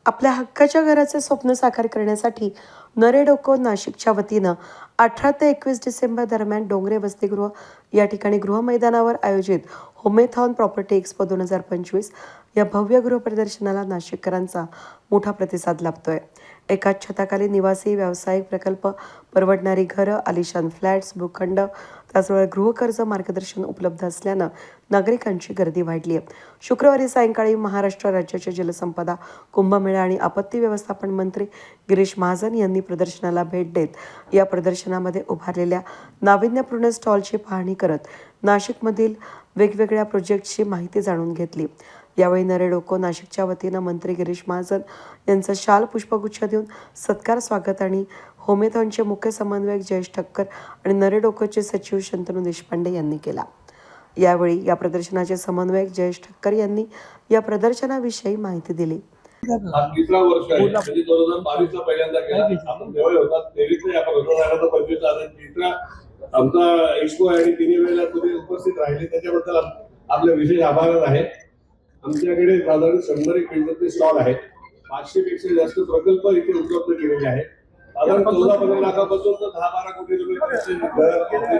आपल्या हक्काच्या घराचे स्वप्न साकार करण्यासाठी नरेडोको नाशिकच्या वतीनं 18 ते 21 डिसेंबर दरम्यान डोंगरे वसतिगृह या ठिकाणी गृह मैदानावर आयोजित होमेथॉन प्रॉपर्टी एक्सपो 2025 या भव्य गृह प्रदर्शनाला नाशिककरांचा मोठा प्रतिसाद लाभतोय. एकाच छताखाली निवासी, व्यावसायिक प्रकल्प, परवडणारी घरं, आलिशान फ्लॅट्स, भूखंड, त्याचबरोबर गृहकर्ज मार्गदर्शन उपलब्ध असल्यानं नागरिकांची गर्दी वाढली आहे. शुक्रवारी सायंकाळी महाराष्ट्र राज्याचे जलसंपदा, कुंभमेळा आणि आपत्ती व्यवस्थापन मंत्री गिरीश महाजन यांनी प्रदर्शनाला भेट देत या प्रदर्शनामध्ये उभारलेल्या नाविन्यपूर्ण स्टॉलची पाहणी करत नाशिकमधील वेगवेगळ्या प्रोजेक्टची माहिती जाणून घेतली. यावेळी नरेडोको नाशिकच्या वतीनं मंत्री गिरीश महाजन यांचं शाल पुष्पगुच्छ देऊन सत्कार स्वागत आणि होमेथॉनचे मुख्य समन्वयक जयेश ठक्कर आणि नरेडोकोचे सचिव शंतनू देशपांडे यांनी केला. यावेळी या प्रदर्शनाचे समन्वयक जयेश ठक्कर यांनी या प्रदर्शनाविषयी माहिती दिली. हा तिसरा वर्ष आहे, म्हणजे 2022 ला पहिल्यांदा केला. आपण जेव्हा होता 23 ला आपण होतो, 25 ला तिसरा आमचा एक्सपो आहे आणि तिन्ही वेळेला तुम्ही उपस्थित राहिले त्याच्याबद्दल आपले विशेष आभार आहे. आमच्याकडे साधारण 100 केंद्राचे स्टॉल आहेत. 500 पेक्षा जास्त प्रकल्प इथे उपलब्ध केलेले आहेत. साधारण 14-15 लाखापासून तर 10-12 कोटी रुपये घर,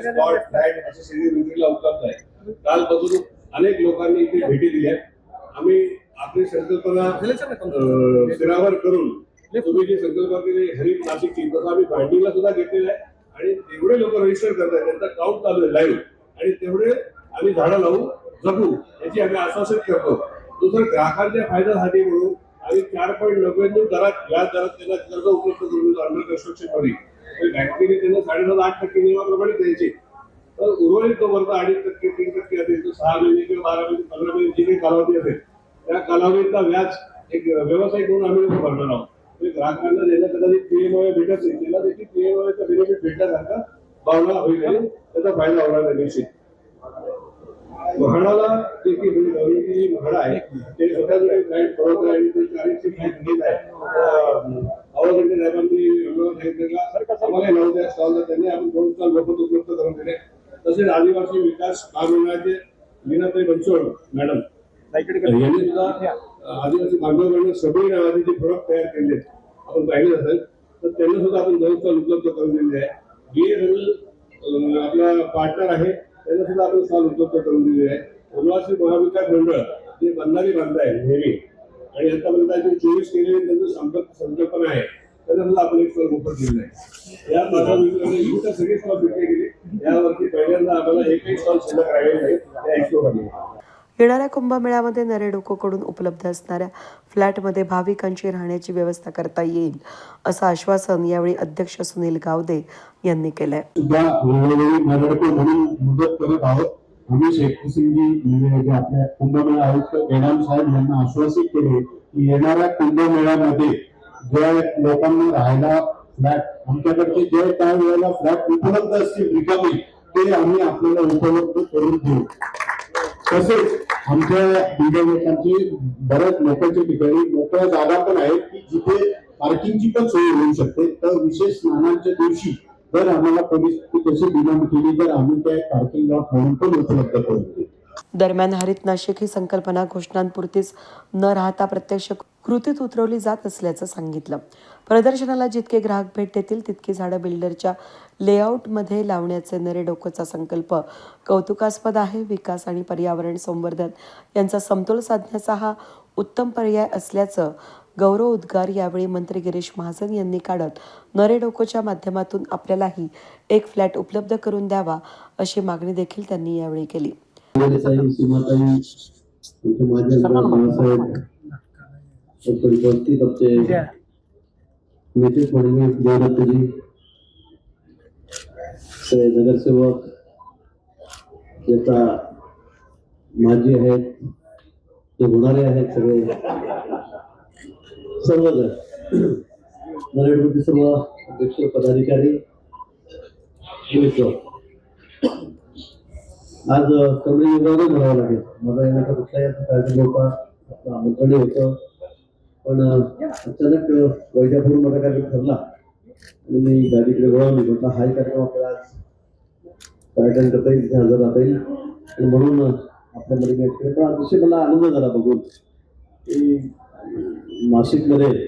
स्पॉट, फ्लॅट असे सगळे विक्रीला उपलब्ध आहे. कालपासून अनेक लोकांनी इथे भेटी दिल्या. आम्ही आपली संकल्पना स्थिरावर करून तुम्ही जी संकल्पना केली हरित नाशिकची, तसं आम्ही भांडीला सुद्धा घेतलेलं आहे आणि तेवढे लोक रजिस्टर करतात, त्यांचा काउंट चालू आहे लाईव्ह, आणि तेवढे आम्ही झाडं लावू जगू याची आम्ही आश्वासित करतो. दुसरं ग्राहकांच्या फायद्यासाठी म्हणून आम्ही 4.99 दरात व्याज दरात त्यांना कर्ज उपलब्ध करून अंडर कन्स्ट्रक्शन मध्ये बँकेने त्यांना 7.5% नियमाप्रमाणे द्यायचे. तर उर्वरित तो वर्ग 2.5%, 3% असेल, तो 6 महिने किंवा 12 महिने, 15 महिने जी काही कालावधी असेल त्या कालावधीचा व्याज एक व्यावसायिक म्हणून आम्ही भरणार आहोत. ग्राहकांना ज्यांना कदाचित पीएमओए भेटत नाही त्याला देखील पीएमओएचा बेनिफिट भेटल्यासारखा भावना होईल आणि त्याचा फायदा होणार आहे निश्चित. म्हाडाला देखील गव्हर्नमेंटची म्हाडा आहे ते स्वतःकडे फ्लॅट पुरवतो आणि ते 40 फ्लॅट घेत आहे. अवघडे साहेबांनी आम्हाला नव्हत्या स्टॉलला त्यांनी आपण 2 स्टॉल मोफत उपलब्ध करून दिले. तसेच आदिवासी विकास महामंडळाचे मीनाताई बनसोड मॅडम यांनी सुद्धा आदिवासी बांधवांना सगळी नावाचे जे प्रोडक्ट तयार केले आपण पाहिले असेल तर त्यांना सुद्धा आपण 2 स्टॉल उपलब्ध करून दिलेले आहे. BASNL आपला पार्टनर आहे त्यांना सुद्धा आपण स्टॉल उपलब्ध करून दिलेले आहे. वनवासी महाविकास मंडळ जे बंधारी बांधताय नेहमी आणि आतापर्यंत 24 केलेले त्यांचं संकल्पना आहे त्यांना सुद्धा आपण एक स्टॉल मोफत दिलेला आहे. या माझ्या सगळे स्टॉल विकले गेले. यावरती पहिल्यांदा आम्हाला एकही स्टॉल शिल्लक राहिलेला आहे त्या एक्सपोमध्ये. येणाऱ्या कुंभमेळ्यामध्ये नरेडोकोकडून उपलब्ध असणाऱ्या फ्लॅटमध्ये भाविकांची राहण्याची व्यवस्था करता येईल असं आश्वासन यावेळी अध्यक्ष सुनील गावदे यांनी केलंय. मदत करत आहोत. आम्ही शेखसिंगजी म्हणजे आपल्या कुंभमेळा आयुक्त एडाम साहेब यांना आश्वासित केले की येणाऱ्या कुंभमेळ्यामध्ये ज्या लोकांना राहायला फ्लॅट आमच्याकडचे जे त्या वेळेला फ्लॅट उपलब्ध असतील रिकामे ते आम्ही आपल्याला उपलब्ध करून देऊ. तसेच आमच्या लोकांची बऱ्याच लोकांच्या ठिकाणी मोकळ्या जागा पण आहेत की जिथे पार्किंगची पण सोय होऊ शकते. तर विशेष स्नानांच्या दिवशी जर आम्हाला परिस्थिती कशी डिमांड केली तर आम्ही त्या पार्किंग लॉट म्हणून पण उपलब्ध करून देऊ. दरम्यान हरित नाशिक ही संकल्पना घोषणांपुरतीच न राहता प्रत्यक्ष कृतीत उतरवली जात असल्याचं सांगितलं. प्रदर्शनाला जितके ग्राहक भेट देतील तितकी झाडं बिल्डरच्या लेआउटमध्ये लावण्याचे नरेडोकोचा संकल्प कौतुकास्पद आहे. विकास आणि पर्यावरण संवर्धन यांचा समतोल साधण्याचा हा उत्तम पर्याय असल्याचं गौरव उद्गार यावेळी मंत्री गिरीश महाजन यांनी काढत नरेडोकोच्या माध्यमातून आपल्यालाही एक फ्लॅट उपलब्ध करून द्यावा अशी मागणी देखील त्यांनी यावेळी केली. नगरसेवक याचा माजी आहेत ते होणारे आहेत सगळे सर्वजण नरेडोकोचे सर्व अध्यक्ष पदाधिकारी आज कमी विभागाने म्हणावं लागेल. मला येण्याचा कुठल्याही लोक आमंत्रण होतं पण अचानक वैजापूर मध्ये कार्यक्रम ठरला आणि मी गाडीकडे वळवली. म्हटलं हाय कार्यक्रम आपल्याला आज कार्यक्रम करता येईल, हजर राहता येईल आणि म्हणून आपल्यामध्ये पण अतिशय मला आनंद झाला बघून की नाशिकमध्ये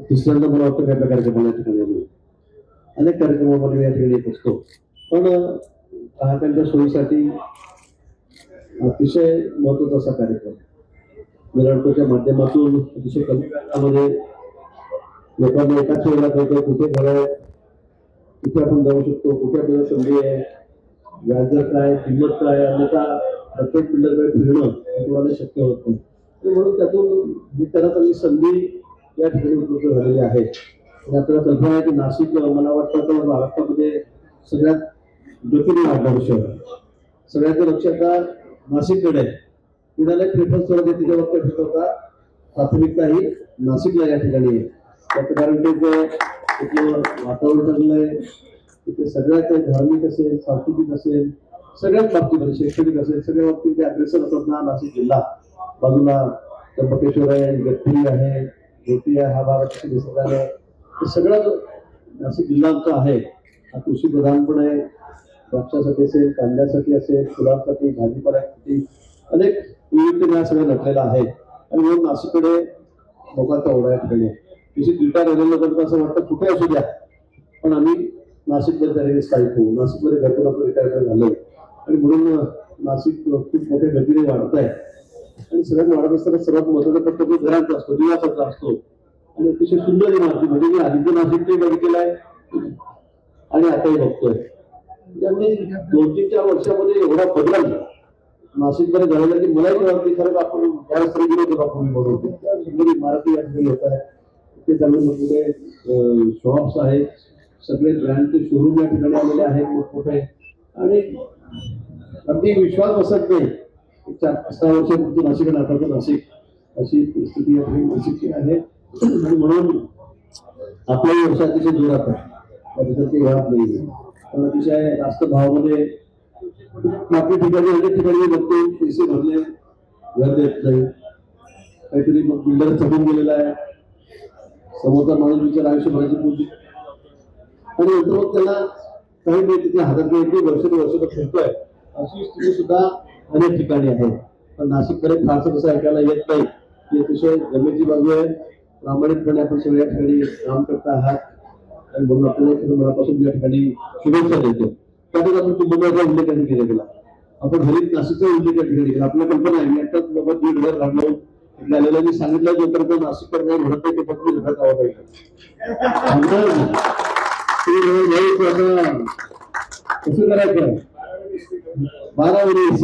तिसऱ्यांदा मला वाटतं काय कार्यक्रम या ठिकाणी आलो. अनेक कार्यक्रमामध्ये या ठिकाणी येत असतो, पण ग्राहकांच्या सोयीसाठी अतिशय महत्वाचा असा कार्यक्रम मिराडकोच्या माध्यमातून अतिशय कमी काळामध्ये लोकांना एकाच वेळेला कळतं कुठे घर आहे, कुठे आपण जाऊ शकतो, कुठे आपल्याला संधी आहे, व्याजदर काय, किंमत काय, अन्यथा प्रत्येक बिल्डरकडे फिरणं कोणाला शक्य होत नाही. म्हणून त्यातून जी त्याला चांगली संधी या ठिकाणी उपलब्ध झालेली आहे. आणि आपल्याला कल्पना आहे की नाशिक मला वाटतं तर महाराष्ट्रामध्ये सगळ्यात गतीने वाढणारं शहर, सगळ्यांचं लक्ष आता नाशिककडे आहे. पुण्याला प्रेफरन्स थोडा देते तेव्हा होता, प्राथमिकता ही नाशिकला या ठिकाणी आहे. त्याचं कारण ते तिथलं वातावरण चांगलं आहे, तिथे सगळ्यात धार्मिक असेल, सांस्कृतिक असेल, सगळ्याच बाबतीमध्ये शैक्षणिक असेल, सगळ्या बाबतीत ते अग्रेसर असतात ना. नाशिक जिल्हा बाजूला त्र्यंबकेश्वर आहे, गडचिरोली आहे, ज्योती आहे, हा भाग अतिशय दिसत आहे. हे सगळं नाशिक जिल्हा आमचा आहे. हा कृषी प्रधान पण आहे. द्राक्षासाठी असेल, कांद्यासाठी असेल, फुलांसाठी, भाजीपाल्यासाठी अनेक विविधतेने हा सगळं नटलेला आहे. आणि म्हणून नाशिककडे लोकांचा ओढा या ठिकाणी किती रिटायर झालेल्या लोकांना असं वाटतं कुठे असू द्या, पण आम्ही नाशिकमध्ये त्याने स्थायिक होऊ. नाशिकमध्ये घरपूर आपलं रिटायरमेंट झालं आणि म्हणून नाशिक खूप मोठ्या गतीने वाढत आहे. आणि सगळ्यात वाढत असताना सर्वात महत्वाचा फक्त तो घरांचा असतो, निवासाचा असतो. आणि अतिशय सुंदर इमारती म्हणजे मी आधीचं नाशिकने बघितलेलं आहे आणि आताही बघतोय. त्यांनी 2-4 वर्षामध्ये एवढा बदल नाशिकमध्ये झालेला की मलाही वाटते खरंच आपण या रस्त्याने गेलो होतो आपण बनवतो. त्या सुंदर इमारती या ठिकाणी होत आहे. ते चांगले मोठमोठे शॉप्स आहेत, सगळे ब्रँडचे शोरूम या ठिकाणी आलेले आहेत मोठमोठे. आणि अगदी विश्वास बसत नाही 4-6 वर्षापूर्वी नाशिक आणि आता नाशिक अशी परिस्थिती या ठिकाणी नाशिकची आहे. आणि म्हणून आपल्याही वर्ष अतिशय जोरात आहे, त्याच्यासाठी घरात नाही. पण अतिशय जास्त भावामध्ये बाकी ठिकाणी अनेक ठिकाणी बघतो पैसे भरले घर देत नाही, काहीतरी मग बिल्डर चढून गेलेला आहे, समोरचा माणूस विचार आयुष्य भरायची पूजी आणि मग त्याला काही नाही तिथे हातात घ्यायची वर्ष फिरतोय. अशी स्थिती सुद्धा अनेक ठिकाणी आहे. पण नाशिककडे फारसं कसं ऐकायला येत नाही की अतिशय जमेची बाजू आहे. प्रामाणिकपणे आपण सगळ्या ठिकाणी काम करता आहात आणि म्हणून आपल्याला मनापासून या ठिकाणी शुभेच्छा देतो. त्यातच आपण कुटुंबाचा उल्लेख या ठिकाणी केला, आपण हरित नाशिकचा उल्लेख या ठिकाणी केला. आपल्याला कल्पना आहे मी आताच बाबा 1,500 घालून आलेला मी सांगितलं जोपर्यंत नाशिककर नाही म्हणत नाही तोपर्यंत घरात आवाज ऐकला कसं करायचं 12 वर्ष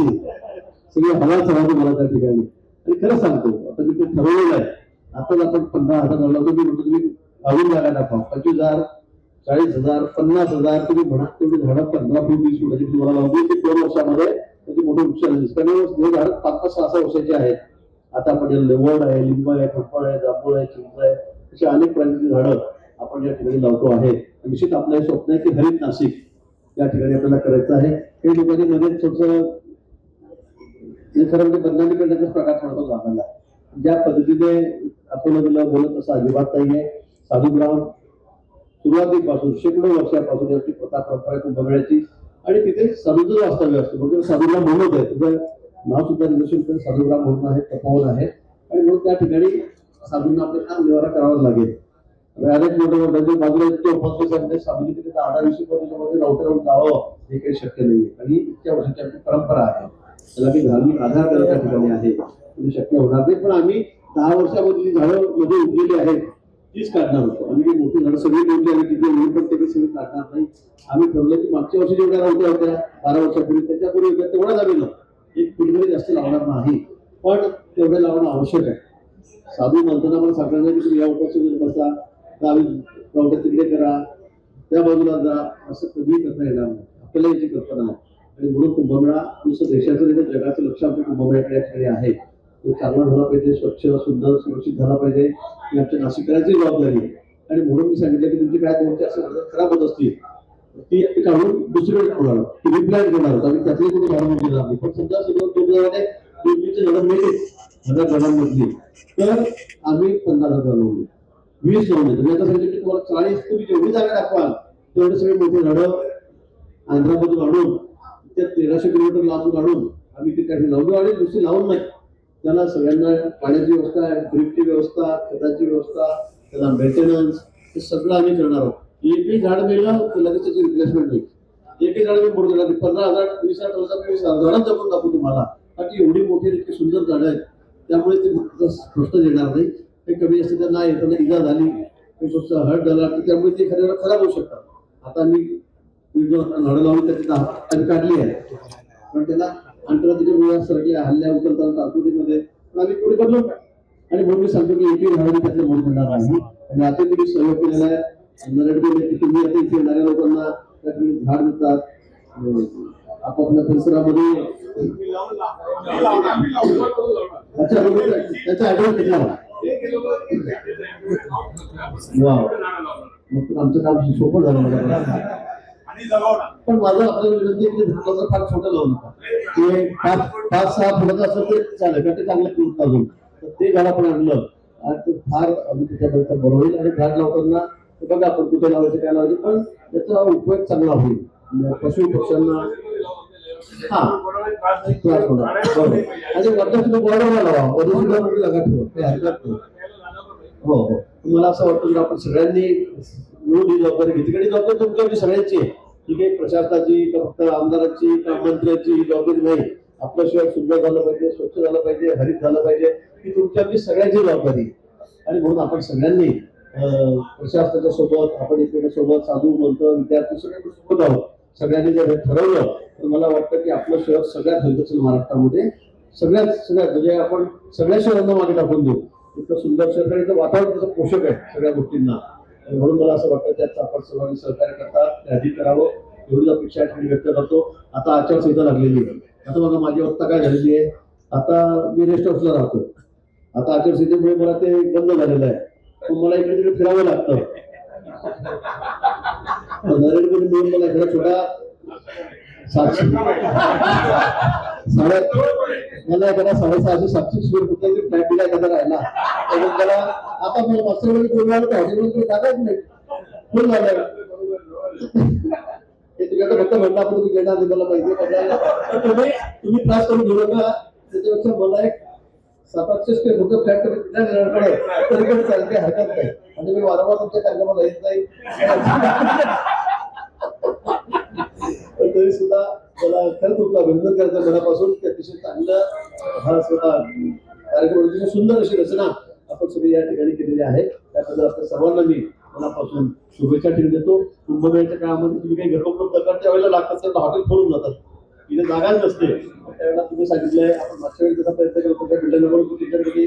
सगळी हवा चढवतो मला त्या ठिकाणी. आणि खरं सांगतो आता मी ते ठरवलेलं आहे. आताच आपण 15,000 लावतो मी म्हणतो तुम्ही आवडून जागा दाखवा. 25,000, 40,000, 50,000 तुम्ही म्हणा तेवढी झाडं 15 फूट 20 फुटाची तुम्हाला लावतो. ते 2 वर्षामध्ये त्याची मोठे वृक्ष कारण हे झाड 5-6 वर्षाचे आहेत. आता आपण लेवड आहे, लिंब आहे, फळफळ आहे, जांभूळ आहे, चिंच आहे, अशी अनेक प्रकारची झाडं आपण या ठिकाणी लावतो आहे. निश्चित आपलं हे स्वप्न आहे की हरित नाशिक या ठिकाणी आपल्याला करायचं आहे. काही लोकांनी मध्ये थोडंसं खरं म्हणजे बदनामी करण्याचा प्रकार थोडासा झालेला आहे. ज्या पद्धतीने आपण बोलत असं अजिबात नाहीये. साधुग्राम सुरुवातीपासून शेकडो वर्षापासून याची प्रथा परंपरा कुंभमेळ्याची आणि तिथे साधूचं वास्तव्य असतं. म्हणजे साधुग्राम म्हणत आहे, तुझं नाव सुद्धा निदर्शन साधुग्राम म्हणून आहे, तपोवन आहे. आणि म्हणून त्या ठिकाणी साधूंना आपले काम निवारा करावाच लागेल. अनेक मोठ्या बाजूला साधूंनी तिथे 10-20 वर्षामध्ये नव्हतं राहून जावं हे काही शक्य नाहीये. आणि इतक्या वर्षाची आपली परंपरा आहे, त्याला मी धार्मिक आधार त्या ठिकाणी आहे, शक्य होणार नाही. पण आम्ही 10 वर्षामध्ये जी झाडं मध्ये उगलेली आहेत तीच काढणार होतो. आम्ही काही मोठी झाडं सगळी मोठी आणि तिथे येऊन पण ते सगळी काढणार नाही. आम्ही ठरवलं की मागच्या वर्षी जेवढ्या राहत्या होत्या 12 वर्षापूर्वी त्याच्यापूर्वी होत्या तेवढ्या झालेलं एक पिढीमध्ये जास्त लावणार नाही, पण तेवढे लावणं आवश्यक आहे. साधू म्हणताना मला सांगणार की तुम्ही या उपासून बसा, गावी रावट्या तिकडे करा, त्या बाजूला जा, असं कधीही करता येणार नाही. आपल्याला याची कल्पना आहे. आणि म्हणून कुंभमेळा नुसतं देशाचं नाही तर जगाचं लक्ष आमच्या कुंभमेळ्याकडे ठिकाणी आहे. तो चांगला झाला पाहिजे, स्वच्छ सुंदर सुरक्षित झाला पाहिजे ही आमच्या नाशिककरांची जबाबदारी आहे. आणि म्हणून मी सांगितलं की तुमची काय 2-4 असं खराब होत असतील ती काढून दुसरीकडे ठेवणार आहोत, ती रिप्लाय करणार आहोत. आम्ही त्यातली कुठे झाडं मोठी झाली पण समजा सगळं दोघांमध्ये 2-3 झाडं मिळेल 1000 झाडांमधली तर आम्ही 15,000 लावली, 20 लावले. तर याचा सांगितलं की तुम्हाला 40 तुम्ही जेवढी जागा दाखवाल तेवढे सगळे मोठे झाडं आंध्रामधून आणून त्या 1300 किलोमीटर लांबून आणून आम्ही ते त्या लावलो. आणि दुसरी लावून नाही त्याला सगळ्यांना पाण्याची व्यवस्था, ड्रीपची व्यवस्था, खताची व्यवस्था, त्याला मेंटेनन्स हे सगळं आम्ही करणार आहोत. एकही झाड मेलं तर लगेच त्याची रिप्लेसमेंट होईल. एकही झाड मी मोठं झालं 15,000 20,000 झाडं जपून दाखवू तुम्हाला, कारण की एवढी मोठी इतकी सुंदर झाडं आहेत. त्यामुळे ते स्वस्त येणार नाही. ते कमी जास्त तर नाही, त्यांना इजा झाली, ते स्वस्त हर्ट झाला तर त्यामुळे ते एखाद्याला खराब होऊ शकतात. आता मी झाडं लावून त्याची आम्ही काढली आहे, पण त्याला अंतराच्या मुळे सरकल्या हल्ल्या उचलतात आकृतीमध्ये, पण आम्ही पुढे बदलू. आणि म्हणून मी सांगतो की एकही झाड त्यातलं मोड करणार नाही. आणि आता तुम्ही सहयोग केलेला आहे नरेंद्र की तुम्ही आता इथे येणाऱ्या लोकांना झाड देतात आपापल्या परिसरामध्ये. अच्छा, त्याचा ऍड्रेस घेतला मग आमचं काम सोपं झालं. पण माझं आपल्याला विनंती की झाडाचं फार छोटं लावू नका. ते 5-6 फुटाचं असलं ते चालेल, कारण ते चांगलं पिंक अजून तर ते झाड आपण आणलं आणि ते फार त्याच्यापर्यंत बरं होईल. आणि झाड लावताना बघा आपण कुठे लावायचं काय लावायचं, पण त्याचा उपयोग चांगला होईल. पशु पक्ष्यांना त्रास होणार. आणि वरच्या सुद्धा बॉर्डरला लावा, वरच्या सुद्धा लगा ठेवा, काही हरकत नाही. हो हो, मला असं वाटतं की आपण सगळ्यांनी मिळून ही जबाबदारी घेतली. कारण जबाबदारी तुमच्यावरची सगळ्यांची आहे. ठीक आहे, प्रशासनाची का फक्त आमदारांची का मंत्र्यांची जबाबदारी नाही. आपलं शहर सुंदर झालं पाहिजे, स्वच्छ झालं पाहिजे, हरित झालं पाहिजे, ही तुमच्यावरची सगळ्यांची जबाबदारी. आणि म्हणून आपण सगळ्यांनी प्रशासनाच्या सोबत, आपण एकमेकांच्या सोबत, साधू मंत विद्यार्थी सगळ्यांच्या सोबत आहोत. सगळ्यांनी जर हे ठरवलं तर मला वाटतं की आपलं शहर सगळ्यात हरित असेल महाराष्ट्रामध्ये. सगळ्यात म्हणजे आपण सगळ्या शहरांना मागे टाकून देऊ. इतकं सुंदर शहर आणि इथं वातावरण त्याचं पोषक आहे सगळ्या गोष्टींना. म्हणून मला असं वाटतं त्याचं आपण सर्वांनी सहकार्य करतात, ते अधिक करावं एवढीच अपेक्षा आहे व्यक्त करतो. आता आचारसंहिता लागलेली आहे. आता बघा माझी अवस्था काय झालेली आहे. आता मी रेस्ट हाऊसला राहतो. आता आचारसंहितेमुळे मला ते बंद झालेलं आहे. पण मला इकडे तिकडे फिरावं लागतं. नरेंद्र मोदी मला एखादा छोटा मला एखादा 650-700 स्क्वेअर फुटाचा फ्लॅट दिला एखादा राहिला तर त्याला आता मला मागच्या वेळी हॉटेलमध्ये जागाच नाही, फुल झालं. तिकडे फक्त म्हणलं आपण तुम्ही घेणार मला पाहिजे, तुम्ही त्रास करून घेऊ नका. त्याच्यापेक्षा मला एक 700 स्क्वेअर फुटचा फ्लॅट तरी पण चालते, हरकत नाही. म्हणजे मी वारंवार तुमच्या कार्यक्रमाला येत नाही, तरी सुद्धा मला खरंच तुमचं अभिनंदन करायचं मनापासून. की अतिशय चांगलं हा स्वतः कार्यक्रम, अतिशय सुंदर अशी रचना आपण सगळी या ठिकाणी केलेली आहे. त्याबद्दल आपल्या सर्वांना मी मनापासून शुभेच्छा देतो. कुंभमेळ्याच्या काळामध्ये तुम्ही काही घर उपलब्ध करता वेळेला लागतात तर हॉटेल खोलून जातात, तिथे जागाच नसते. त्यावेळेला तुम्ही सांगितलंय आपण मागच्या वेळी जसा प्रयत्न करतो त्या बिल्डिंगवर तुमच्याकडे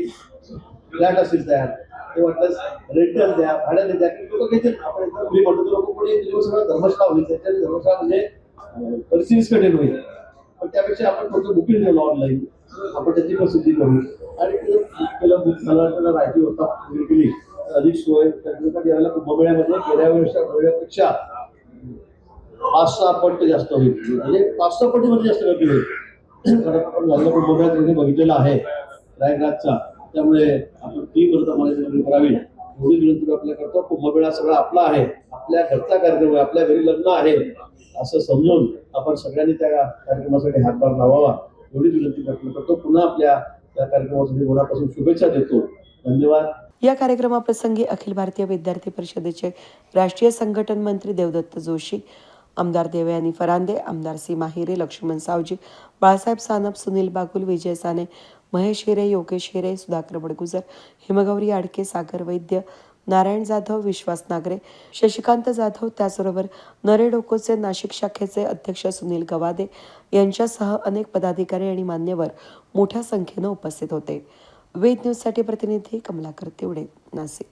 फ्लॅट असतील तयार, ते वाटल्यास रेंटल द्या, भाड्याने द्या, लोक घेतील. आपण मी म्हणतो लोक पुढे सगळं धर्मशाळा होईल. त्याच्याने धर्मशाळा म्हणजे परिस्थितीच कठीण होईल. पण त्यापेक्षा आपण फक्त बुकिंग केलं ऑनलाईन, आपण त्याची प्रसिद्धी करू आणि केलं बुक झालं त्याला राहायची होता केली अधिक सोय. यावेळेला कुंभमेळ्यामध्ये गेल्या वेळेपेक्षा 5-6 पट जास्त होईल. म्हणजे 5-6 पटीमध्ये जास्त गर्दी होईल. कारण आपण झालेला कुंभमेळ्यात बघितलेला आहे रायगडचा. त्यामुळे आपण ती परत आम्हाला करावी एवढी विनंती आपल्या करतो. कुंभमेळा सगळा आपला आहे, आपल्या घरचा कार्यक्रम आहे, आपल्या घरी लग्न आहे असं समजून आपण सगळ्यांनी त्या कार्यक्रमासाठी हातभार लावावा एवढीच विनंती करतो. पुन्हा आपल्या त्या कार्यक्रमासाठी मनापासून शुभेच्छा देतो. धन्यवाद. या कार्यक्रमाप्रसंगी अखिल भारतीय विद्यार्थी परिषदेचे राष्ट्रीय संघटन मंत्री देवदत्त जोशी, आमदार देवयानी फरांदे, आमदार सीमा हिरे, लक्ष्मण सावजी, बाळासाहेब सानप, सुनील बागुल, विजय साने, महेश हिरे, योगेश हिरे, सुधाकर बडगुजर, हिमगौरी आडके, सागर वैद्य, नारायण जाधव, विश्वास नागरे, शशिकांत जाधव, त्याचबरोबर नरेडोकोचे नाशिक शाखेचे अध्यक्ष सुनील गवादे यांच्यासह अनेक पदाधिकारी आणि मान्यवर मोठ्या संख्येनं उपस्थित होते. वेद न्यूजसाठी प्रतिनिधी कमलाकर तिवडे, नाशिक.